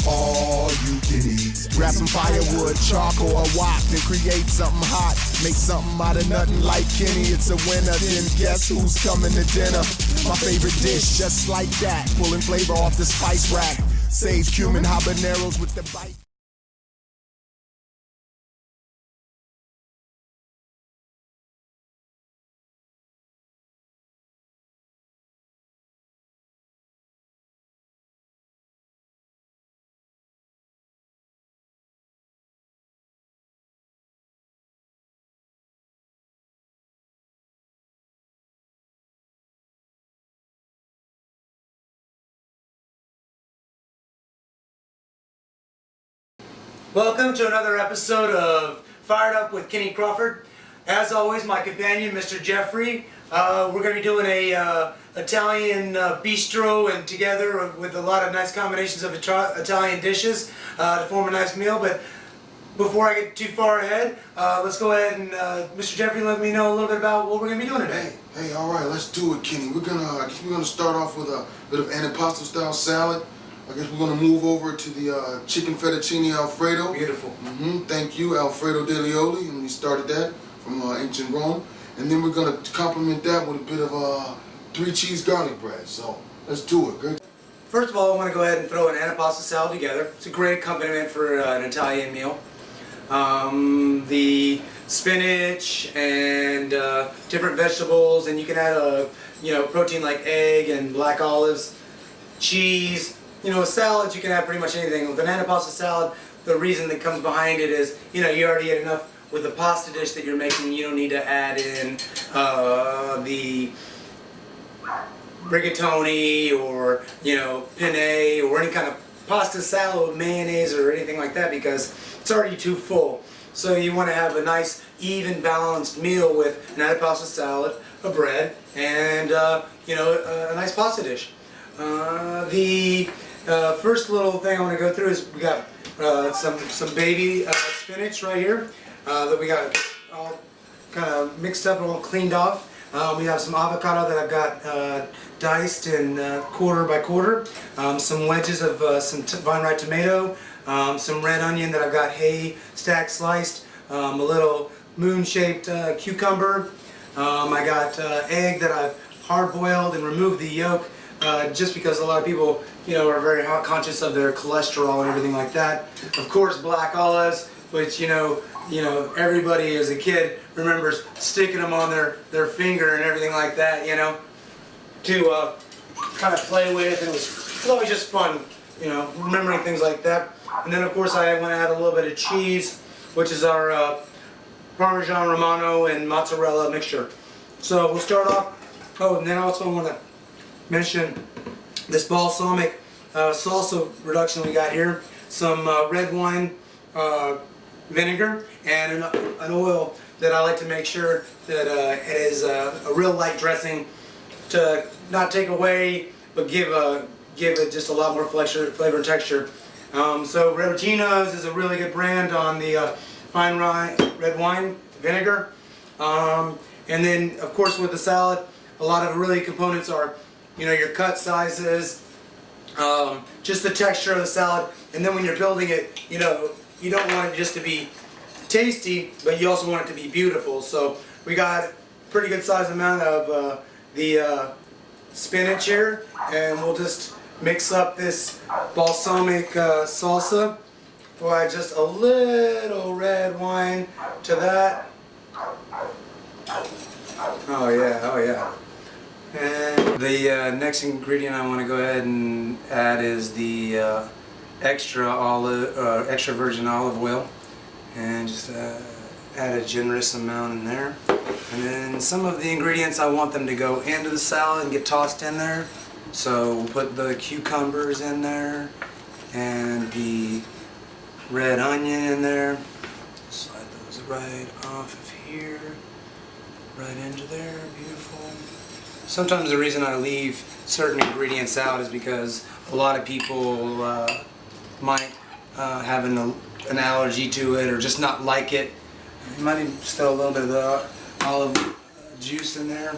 all you can eat. Grab some firewood, charcoal, or wok, then create something hot. Make something out of nothing like Kenny. It's a winner, then guess who's coming to dinner? My favorite dish, just like that. Pulling flavor off the spice rack. Sage, cumin, habaneros with the bite. Welcome to another episode of Fired Up with Kenny Crawford. As always, my companion, Mr. Jeffrey. We're going to be doing a Italian bistro and together with a lot of nice combinations of Italian dishes to form a nice meal. But before I get too far ahead, let's go ahead and Mr. Jeffrey, let me know a little bit about what we're going to be doing today. Hey, all right, let's do it, Kenny. I guess we're gonna start off with a bit of antipasto style salad. I guess we're going to move over to the chicken fettuccine Alfredo. Beautiful. Thank you, Alfredo Delioli, and we started that from ancient Rome. And then we're going to complement that with a bit of 3 cheese garlic bread. So let's do it. Good. First of all, I want to go ahead and throw an antipasto salad together. It's a great accompaniment for an Italian meal. The spinach and different vegetables, and you can add a protein like egg and black olives, cheese. Salads, you can have pretty much anything. With an antipasto salad, the reason that comes behind it is, you already get enough with the pasta dish that you're making. You don't need to add in the rigatoni or, penne or any kind of pasta salad with mayonnaise or anything like that, because it's already too full. So you want to have a nice, even, balanced meal with an antipasto salad, a bread, and, a nice pasta dish. The first little thing I want to go through is we got some baby spinach right here that we got all kind of mixed up and all cleaned off. We have some avocado that I've got diced and quarter by quarter. Some wedges of some vine ripe tomato. Some red onion that I've got stack sliced. A little moon-shaped cucumber. I got egg that I've hard-boiled and removed the yolk. Just because a lot of people, are very conscious of their cholesterol and everything like that. Of course, black olives, which everybody as a kid remembers sticking them on their finger and everything like that, to kind of play with. And it was always just fun, remembering things like that. And then, of course, I want to add a little bit of cheese, which is our Parmesan Romano and mozzarella mixture. So we'll start off. Oh, and then also I want to mention this balsamic salsa reduction we got here. Some red wine vinegar and an oil that I like to make sure that it is a real light dressing to not take away but give it just a lot more flavor and texture. So Regino's is a really good brand on the fine red wine vinegar. And then of course with the salad, a lot of really components are your cut sizes, just the texture of the salad, and then when you're building it, you don't want it just to be tasty, but you also want it to be beautiful. So we got a pretty good size amount of the spinach here, and we'll just mix up this balsamic salsa. We'll add just a little red wine to that. Oh yeah. And the next ingredient I want to go ahead and add is the extra virgin olive oil, and just add a generous amount in there. And then some of the ingredients I want them to go into the salad and get tossed in there. So we'll put the cucumbers in there and the red onion in there. Slide those right off of here, right into there. Beautiful. Sometimes the reason I leave certain ingredients out is because a lot of people might have an allergy to it or just not like it. You might even still a little bit of the olive juice in there.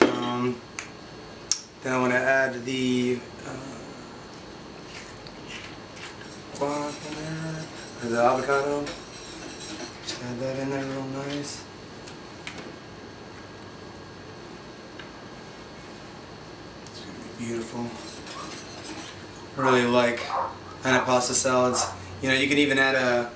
Then I want to add the guac in there, or the avocado. Just add that in there real nice. It's gonna be beautiful. I really like antipasta salads. You know, you can even add a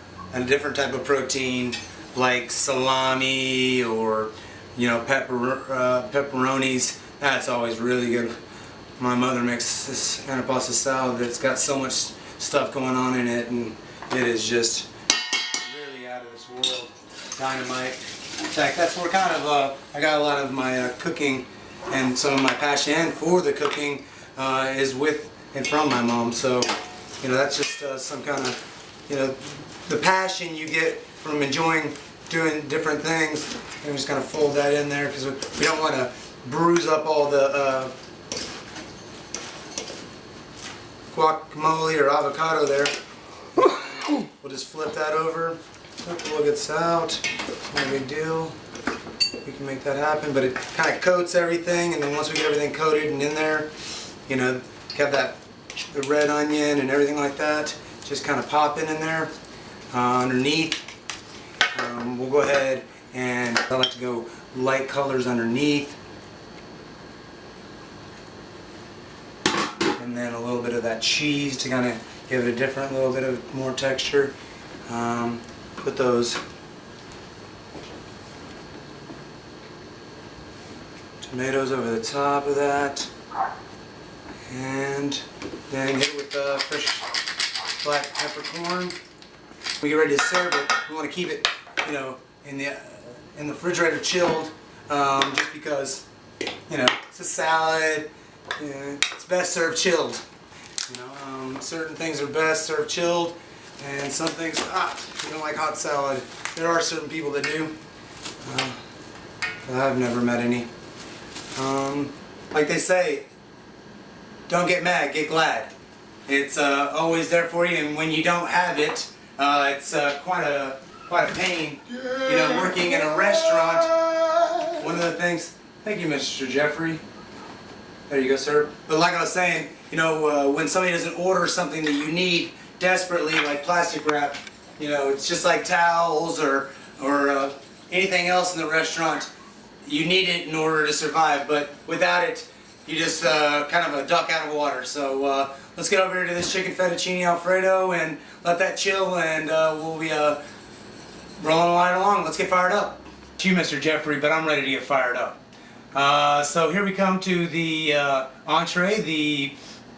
different type of protein like salami or, you know, pepperonis. That's always really good. My mother makes this antipasta salad that's got so much stuff going on in it, and it is just really out of this world. Dynamite. In fact, that's where kind of I got a lot of my cooking and some of my passion for the cooking is with and from my mom. So, you know, that's just some kind of, you know, the passion you get from enjoying doing different things. I'm just going to fold that in there because we don't want to bruise up all the guacamole or avocado there. We'll just flip that over. Look, it's out. It's no big deal. We can make that happen, but it kind of coats everything, and then once we get everything coated and in there, you know, have that the red onion and everything like that, just kind of popping in there underneath. We'll go ahead and I like to go light colors underneath, and then a little bit of that cheese to kind of give it a different little bit of more texture. Put those tomatoes over the top of that, and then hit it with fresh black peppercorn. We get ready to serve it. We want to keep it, you know, in the refrigerator chilled, just because, you know, it's a salad. You know, it's best served chilled. You know, certain things are best served chilled, and some things you don't like hot salad. There are certain people that do. I've never met any. Like they say, don't get mad, get glad. It's always there for you, and when you don't have it, it's quite a pain. You know, working in a restaurant. One of the things. Thank you, Mr. Jeffrey. There you go, sir. But like I was saying, you know, when somebody doesn't order something that you need desperately, like plastic wrap, you know, it's just like towels or anything else in the restaurant. You need it in order to survive, but without it, you just kind of a duck out of water. So let's get over here to this chicken fettuccine Alfredo and let that chill, and we'll be rolling right along. Let's get fired up. To you, Mr. Jeffrey, but I'm ready to get fired up. So here we come to the entree, the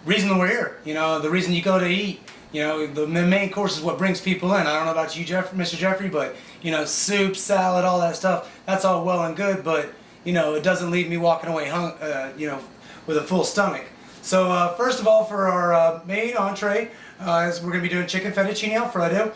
reason we're here. You know, the reason you go to eat. You know, the main course is what brings people in. I don't know about you, Mr. Jeffrey, but, you know, soup, salad, all that stuff, that's all well and good, but, you know, it doesn't leave me walking away you know, with a full stomach. So first of all, for our main entree, we're going to be doing chicken fettuccine Alfredo.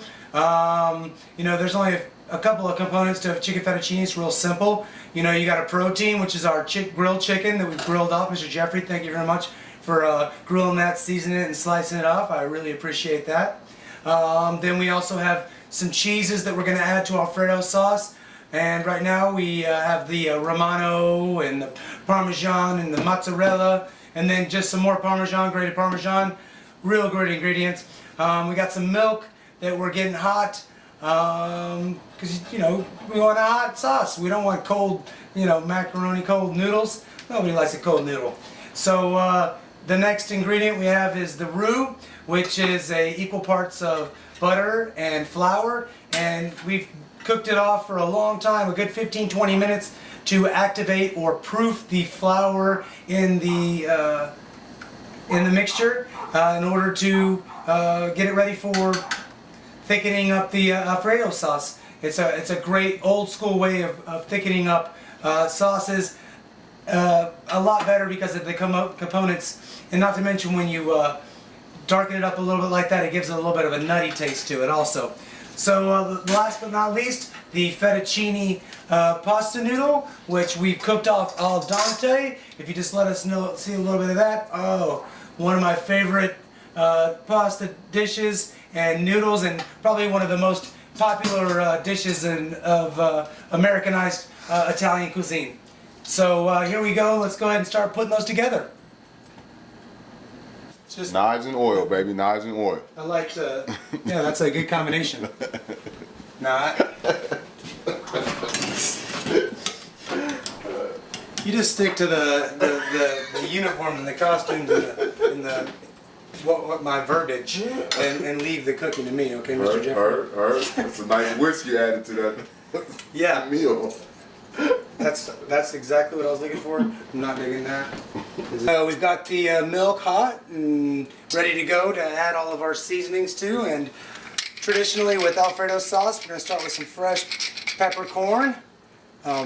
You know, there's only a couple of components to chicken fettuccine. It's real simple. You know, you got a protein, which is our grilled chicken that we've grilled off. Mr. Jeffrey, thank you very much for grilling that, seasoning it, and slicing it off. I really appreciate that. Then we also have some cheeses that we're going to add to Alfredo sauce. And right now we have the Romano and the Parmesan and the mozzarella, and then just some more Parmesan, grated Parmesan. Real great ingredients. We got some milk that we're getting hot, because, you know, we want a hot sauce. We don't want cold, you know, macaroni, cold noodles. Nobody likes a cold noodle. So the next ingredient we have is the roux, which is equal parts of butter and flour, and we've cooked it off for a long time, a good 15-20 minutes, to activate or proof the flour in the mixture in order to get it ready for thickening up the Alfredo sauce. It's a great old school way of thickening up sauces. A lot better because of the components, and not to mention when you darken it up a little bit like that, it gives it a little bit of a nutty taste to it also. So last but not least, the fettuccine pasta noodle, which we've cooked off al dente. If you just let us see a little bit of that. Oh, one of my favorite pasta dishes and noodles, and probably one of the most popular dishes of Americanized Italian cuisine. So here we go. Let's go ahead and start putting those together. Just Knives and oil, baby. Knives and oil. I like the. Yeah, that's a good combination. Nah. You just stick to the uniform and the costumes and the what my verbiage and leave the cooking to me, okay, Mr. Jeffrey? Heard. That's a nice whiskey added to that. Yeah. Meal. That's exactly what I was looking for. I'm not digging that. We've got the milk hot and ready to go to add all of our seasonings to. And traditionally with Alfredo sauce, we're going to start with some fresh peppercorn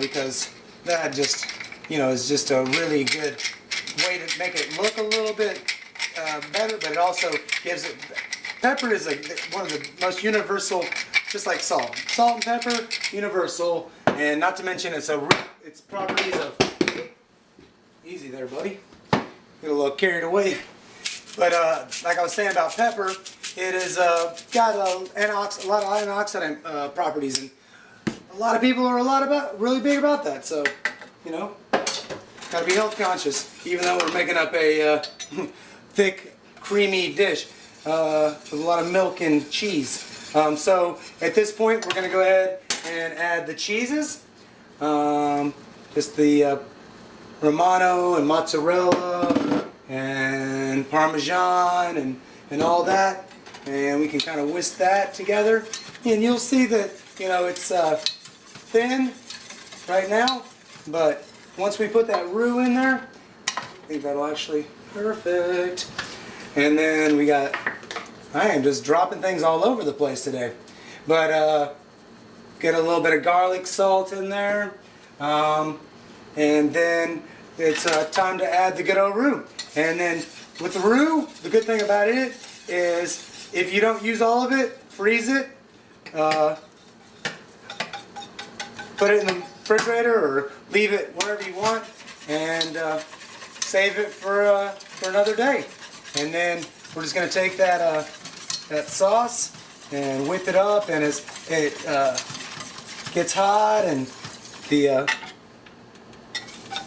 because that just, is just a really good way to make it look a little bit better, but it also gives it. Pepper is one of the most universal, just like salt. Salt and pepper, universal, and not to mention its properties of. Easy there, buddy. Get a little carried away, but like I was saying about pepper, it is got a lot of antioxidant properties, and a lot of people are really big about that. So, gotta be health conscious, even though we're making up a thick, creamy dish with a lot of milk and cheese. So at this point, we're going to go ahead and add the cheeses. Just the Romano and mozzarella and Parmesan and all that. And we can kind of whisk that together. And you'll see that, it's thin right now. But once we put that roux in there, I think that'll actually perfect. And then I am just dropping things all over the place today. But get a little bit of garlic salt in there. And then it's time to add the good old roux. And then with the roux, the good thing about it is if you don't use all of it, freeze it. Put it in the refrigerator or leave it wherever you want. And save it for another day. And then we're just going to take that sauce and whip it up, and as it gets hot and the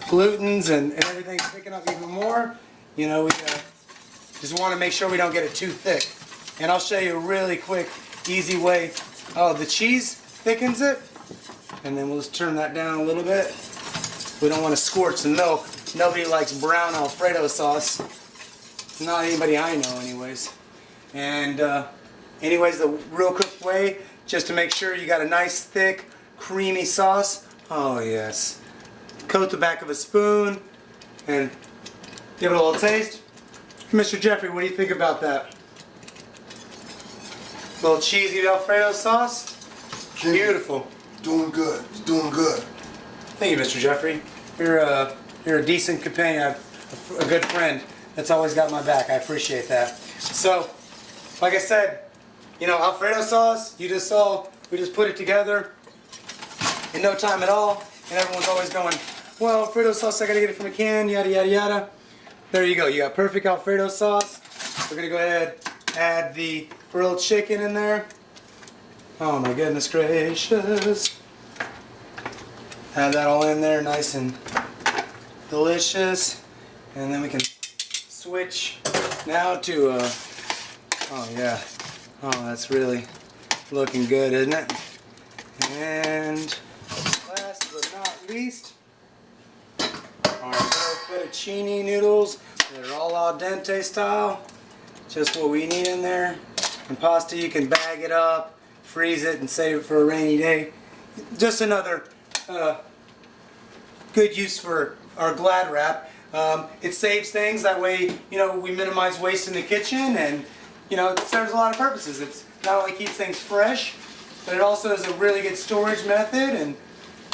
glutens and everything's picking up even more, we just want to make sure we don't get it too thick. And I'll show you a really quick, easy way. Oh, the cheese thickens it, and then we'll just turn that down a little bit. We don't want to scorch the milk. Nobody likes brown Alfredo sauce. Not anybody I know, anyways. And anyways, the real quick way, just to make sure you got a nice, thick, creamy sauce. Oh yes. Coat the back of a spoon and give it a little taste. Mr. Jeffrey, what do you think about that? Little cheesy Alfredo sauce. Kenny, Beautiful. Doing good. It's doing good. Thank you, Mr. Jeffrey. You're a decent companion, a good friend that's always got my back. I appreciate that. So, like I said, Alfredo sauce, you just saw, we just put it together in no time at all, and everyone's always going, well, Alfredo sauce, I gotta get it from a can, yada, yada, yada. There you go, you got perfect Alfredo sauce. We're gonna go ahead, add the grilled chicken in there. Oh my goodness gracious. Add that all in there, nice and delicious. And then we can switch now to, oh yeah, oh that's really looking good, isn't it? And last but not least, our fettuccine noodles. They're all al dente style, just what we need in there. And pasta, you can bag it up, freeze it, and save it for a rainy day. Just another good use for our Glad wrap. It saves things, that way, we minimize waste in the kitchen, and, it serves a lot of purposes. It's not only keeps things fresh, but it also is a really good storage method, and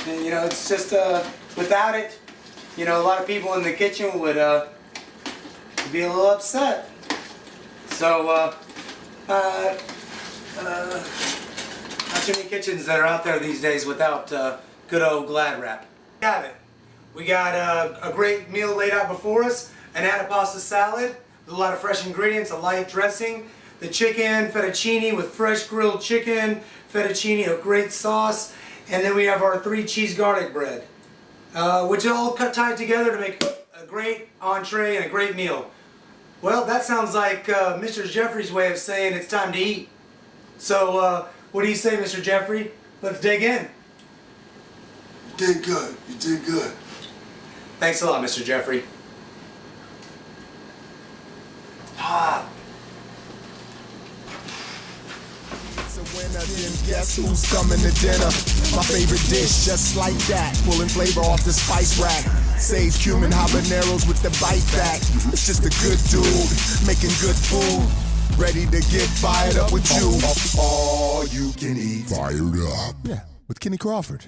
it's just, without it, a lot of people in the kitchen would be a little upset. So, not too many kitchens that are out there these days without good old Glad wrap. We have it. We got a great meal laid out before us, an antipasta salad with a lot of fresh ingredients, a light dressing, the chicken fettuccine with fresh grilled chicken, fettuccine, a great sauce, and then we have our 3 cheese garlic bread, which all tied together to make a great entree and a great meal. Well, that sounds like Mr. Jeffrey's way of saying it's time to eat. So, what do you say, Mr. Jeffrey? Let's dig in. You did good. You did good. Thanks a lot, Mr. Jeffrey. Ah. It's a winner, then guess who's coming to dinner? My favorite dish, just like that. Pulling flavor off the spice rack. Sage, cumin, habaneros with the bite back. It's just a good dude, making good food. Ready to get fired up with you. All you can eat. Fired up. Yeah, with Kenny Crawford.